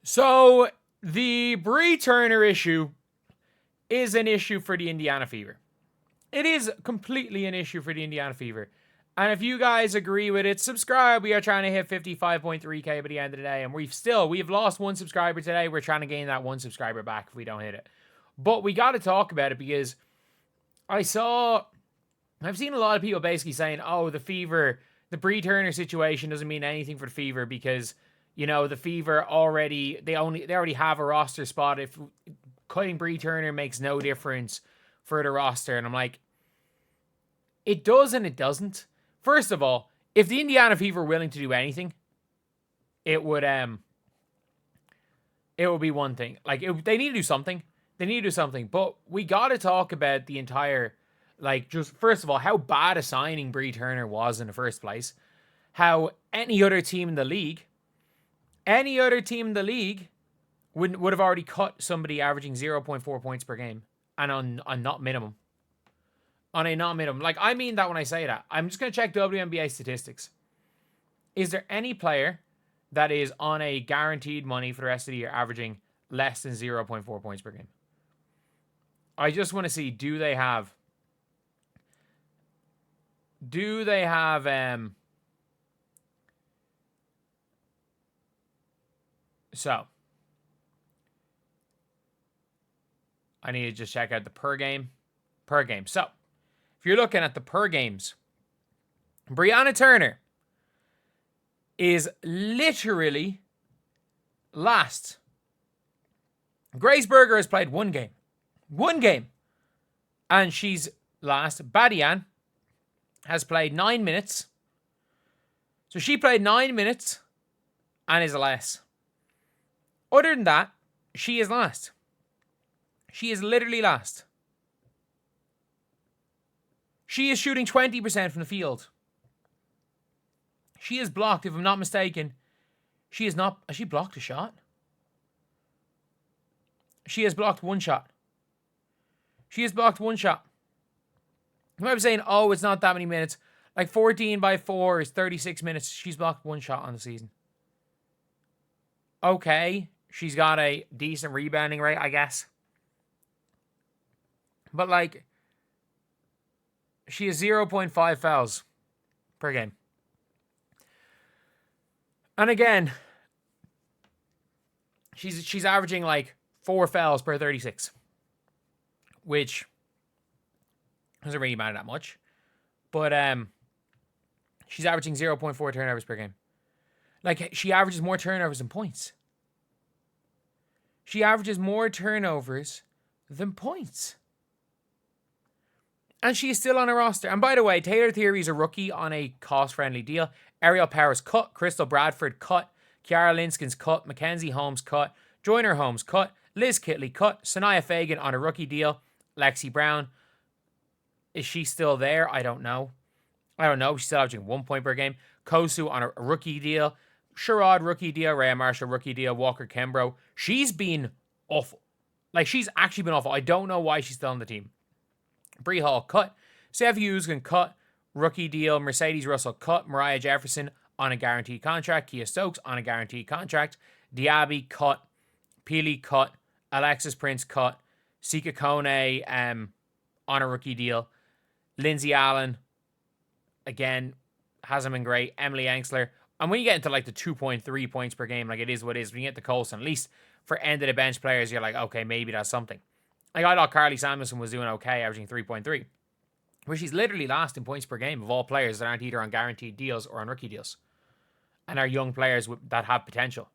So the Bree Turner issue is an issue for the Indiana Fever. It is completely an issue for the Indiana Fever. And if you guys agree with it, subscribe. We are trying to hit 55.3K by the end of the day. And we've lost one subscriber today. We're trying to gain that one subscriber back if we don't hit it. But we got to talk about it because I've seen a lot of people basically saying, oh, the Fever, the Bree Turner situation doesn't mean anything for the Fever because, the Fever they already have a roster spot. If cutting Bree Turner makes no difference for the roster. And I'm like, it does and it doesn't. First of all, if the Indiana Fever were willing to do anything, it would be one thing. They need to do something. They need to do something. But we got to talk about the entire, first of all, how bad a signing Bree Turner was in the first place. How any other team in the league would have already cut somebody averaging 0.4 points per game and on not minimum. On a non-minimum. I mean that when I say that. I'm just going to check WNBA statistics. Is there any player that is on a guaranteed money for the rest of the year averaging less than 0.4 points per game? I just want to see, do they have so I need to just check out the per game. So if you're looking at the per games, Brianna Turner is literally last. Grace Berger has played one game. And she's last. Badian has played 9 minutes. So she played 9 minutes and is less. Other than that, she is last. She is literally last. She is shooting 20% from the field. She is blocked, if I'm not mistaken. Has she blocked a shot? She has blocked one shot. You might be saying, oh, it's not that many minutes. 14 by 4 is 36 minutes. She's blocked one shot on the season. Okay, she's got a decent rebounding rate, I guess. But, she has 0.5 fouls per game. And again, she's averaging 4 fouls per 36, which doesn't really matter that much. But she's averaging 0.4 turnovers per game. She averages more turnovers than points. She averages more turnovers than points. And she is still on a roster. And by the way, Taylor Theory is a rookie on a cost-friendly deal. Ariel Powers cut. Crystal Bradford cut. Kiara Linskin's cut. Mackenzie Holmes cut. Joyner Holmes cut. Liz Kitley cut. Sanaya Fagan on a rookie deal. Lexi Brown. Is she still there? I don't know. She's still averaging 1 point per game. Kosu on a rookie deal. Sherrod rookie deal. Rhea Marshall rookie deal. Walker Kembro. She's been awful. She's actually been awful. I don't know why she's still on the team. Bree Hall cut. Sev Hughes cut. Rookie deal. Mercedes Russell cut. Mariah Jefferson on a guaranteed contract. Kia Stokes on a guaranteed contract. Diaby cut. Peely cut. Alexis Prince cut. Sika Kone on a rookie deal. Lindsay Allen, again, hasn't been great. Emily Engsler. And when you get into the 2.3 points per game, it is what it is. When you get to Colson, at least for end of the bench players, you're okay, maybe that's something. I thought Carly Samuelson was doing okay, averaging 3.3. Where she's literally last in points per game of all players that aren't either on guaranteed deals or on rookie deals. And are young players that have potential.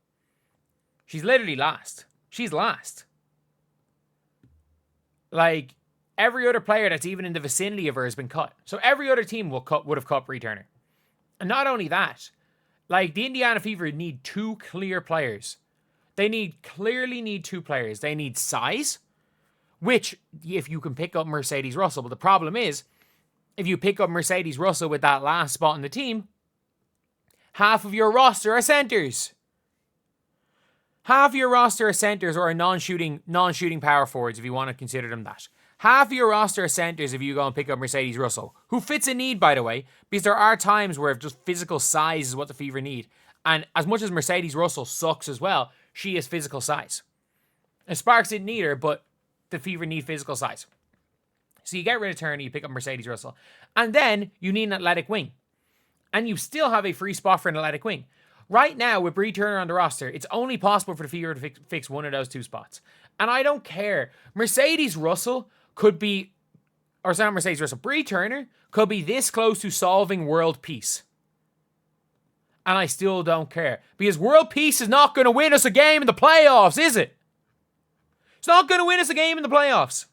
She's literally last. She's last. Every other player that's even in the vicinity of her has been cut. So every other team would have cut Bree Turner. And not only that, the Indiana Fever need two clear players. They clearly need two players. They need size, which, if you can pick up Mercedes Russell. But the problem is, if you pick up Mercedes Russell with that last spot in the team, half of your roster are centers. Half of your roster are centers or are non-shooting power forwards, if you want to consider them that. Half of your roster are centers if you go and pick up Mercedes Russell, who fits a need, by the way, because there are times where just physical size is what the Fever need. And as much as Mercedes Russell sucks as well, she is physical size. And Sparks didn't need her, but the Fever need physical size. So you get rid of Turner, you pick up Mercedes Russell, and then you need an athletic wing. And you still have a free spot for an athletic wing. Right now, with Bree Turner on the roster, it's only possible for the Fever to fix one of those two spots. And I don't care. Mercedes Russell could be, or sorry, not Mercedes Russell, Bree Turner could be this close to solving world peace. And I still don't care. Because world peace is not going to win us a game in the playoffs, is it? It's not going to win us a game in the playoffs.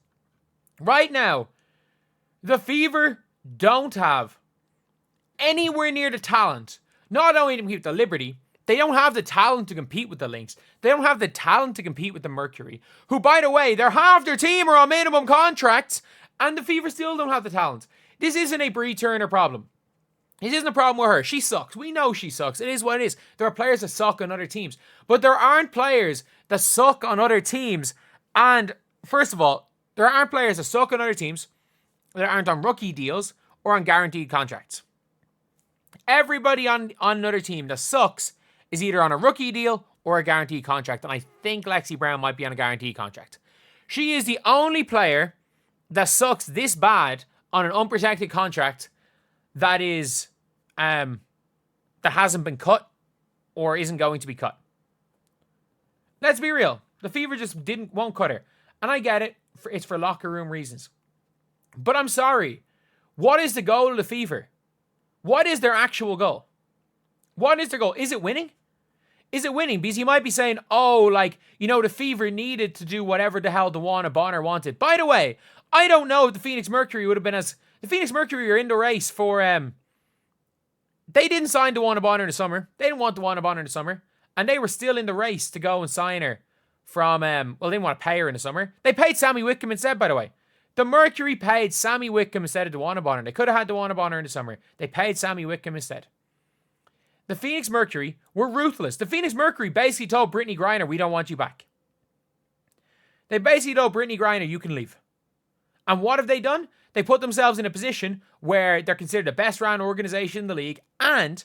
Right now, the Fever don't have anywhere near the talent. Not only to compete with the Liberty, they don't have the talent to compete with the Lynx. They don't have the talent to compete with the Mercury, who, by the way, they're half their team are on minimum contracts, and the Fever still don't have the talent. This isn't a Bree Turner problem. This isn't a problem with her. She sucks. We know she sucks. It is what it is. There are players that suck on other teams. But there aren't players that suck on other teams. And, first of all, there aren't players that suck on other teams that aren't on rookie deals or on guaranteed contracts. Everybody on another team that sucks is either on a rookie deal or a guaranteed contract. And I think Lexi Brown might be on a guaranteed contract. She is the only player that sucks this bad on an unprotected contract that is that hasn't been cut or isn't going to be cut. Let's be real. The Fever just won't cut her. And I get it. It's for locker room reasons. But I'm sorry. What is the goal of the Fever? What is their actual goal? What is their goal? Is it winning? Is it winning? Because you might be saying, the Fever needed to do whatever the hell DeWanna Bonner wanted. By the way, I don't know if the Phoenix Mercury would have been as... The Phoenix Mercury are in the race for... They didn't sign DeWanna Bonner in the summer. They didn't want DeWanna Bonner in the summer. And they were still in the race to go and sign her from... they didn't want to pay her in the summer. They paid Sammy Whitcomb instead, by the way. The Mercury paid Sammy Whitcomb instead of DeWanna Bonner. They could have had DeWanna Bonner in the summer. They paid Sammy Whitcomb instead. The Phoenix Mercury were ruthless. The Phoenix Mercury basically told Brittany Griner, we don't want you back. They basically told Brittany Griner, you can leave. And what have they done? They put themselves in a position where they're considered the best round organization in the league, and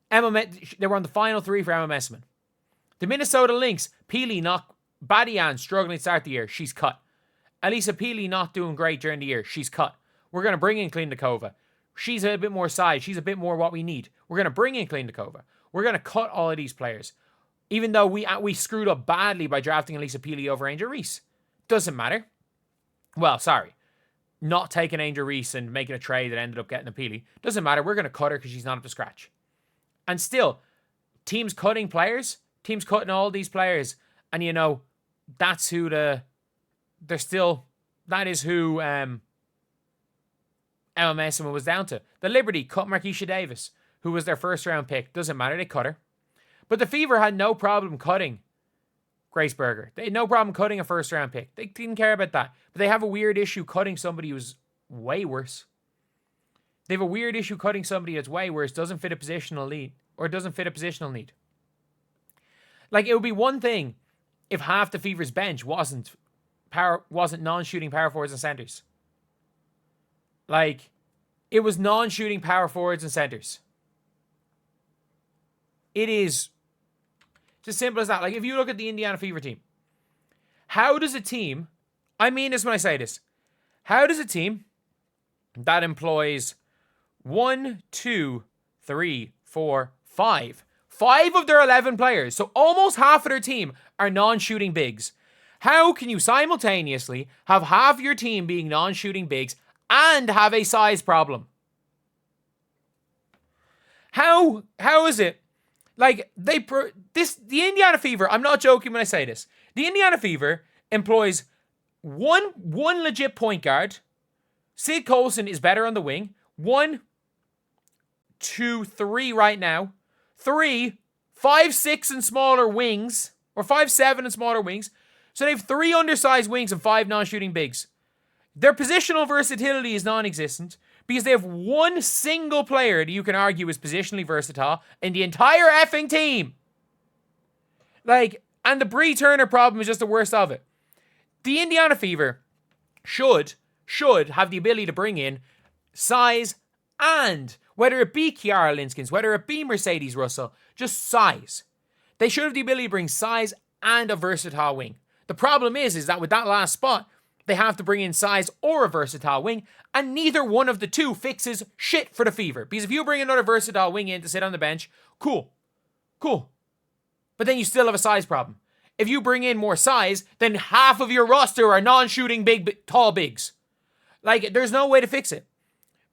they were on the final three for Emma Messman. The Minnesota Lynx, Peely Badian struggling to start the year. She's cut. Elisa Peely not doing great during the year. She's cut. We're going to bring in Klindikova. She's a bit more size. She's a bit more what we need. We're going to bring in Klindikova. We're going to cut all of these players. Even though we screwed up badly by drafting Elisa Peely over Angel Reese. Doesn't matter. Well, sorry. Not taking Angel Reese and making a trade that ended up getting a Peely. Doesn't matter. We're going to cut her because she's not up to scratch. And still, teams cutting players. Teams cutting all these players. And, that's who that is who Emma Messman was down to. The Liberty cut Markeisha Davis, who was their first round pick. Doesn't matter, they cut her. But the Fever had no problem cutting Grace Berger. They had no problem cutting a first round pick. They didn't care about that. But they have a weird issue cutting somebody who's way worse. They have a weird issue cutting somebody that's way worse, doesn't fit a positional need, or doesn't fit a positional need. Like, it would be one thing if half the Fever's bench wasn't non-shooting power forwards and centers. Like, it was non-shooting power forwards and centers. It is just simple as that. Like, if you look at the Indiana Fever team, how does a team, I mean this when I say this, how does a team that employs 5 of their 11 players, so almost half of their team are non-shooting bigs, how can you simultaneously have half your team being non-shooting bigs and have a size problem? How is it? Like, the Indiana Fever, I'm not joking when I say this. The Indiana Fever employs one legit point guard. Sid Colson is better on the wing. 1, 2, 3 right now. 3, 5, 6 and smaller wings. Or 5, 7 and smaller wings. So they have 3 undersized wings and 5 non-shooting bigs. Their positional versatility is non-existent because they have one single player that you can argue is positionally versatile in the entire effing team. Like, and the Bree Turner problem is just the worst of it. The Indiana Fever should have the ability to bring in size and, whether it be Kiara Linskins, whether it be Mercedes Russell, just size. They should have the ability to bring size and a versatile wing. The problem is that with that last spot, they have to bring in size or a versatile wing, and neither one of the two fixes shit for the Fever. Because if you bring another versatile wing in to sit on the bench, cool. But then you still have a size problem. If you bring in more size, then half of your roster are non-shooting tall bigs. Like, there's no way to fix it.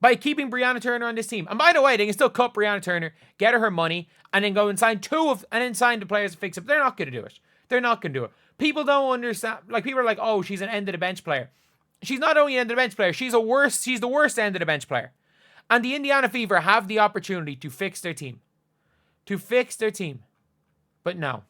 By keeping Brianna Turner on this team. And by the way, they can still cut Brianna Turner, get her money, and then go and sign sign the players to fix it. But they're not going to do it. They're not going to do it. People don't understand. Like, people are like, oh, she's an end of the bench player. She's not only an end of the bench player, she's the worst end of the bench player. And the Indiana Fever have the opportunity to fix their team. But no.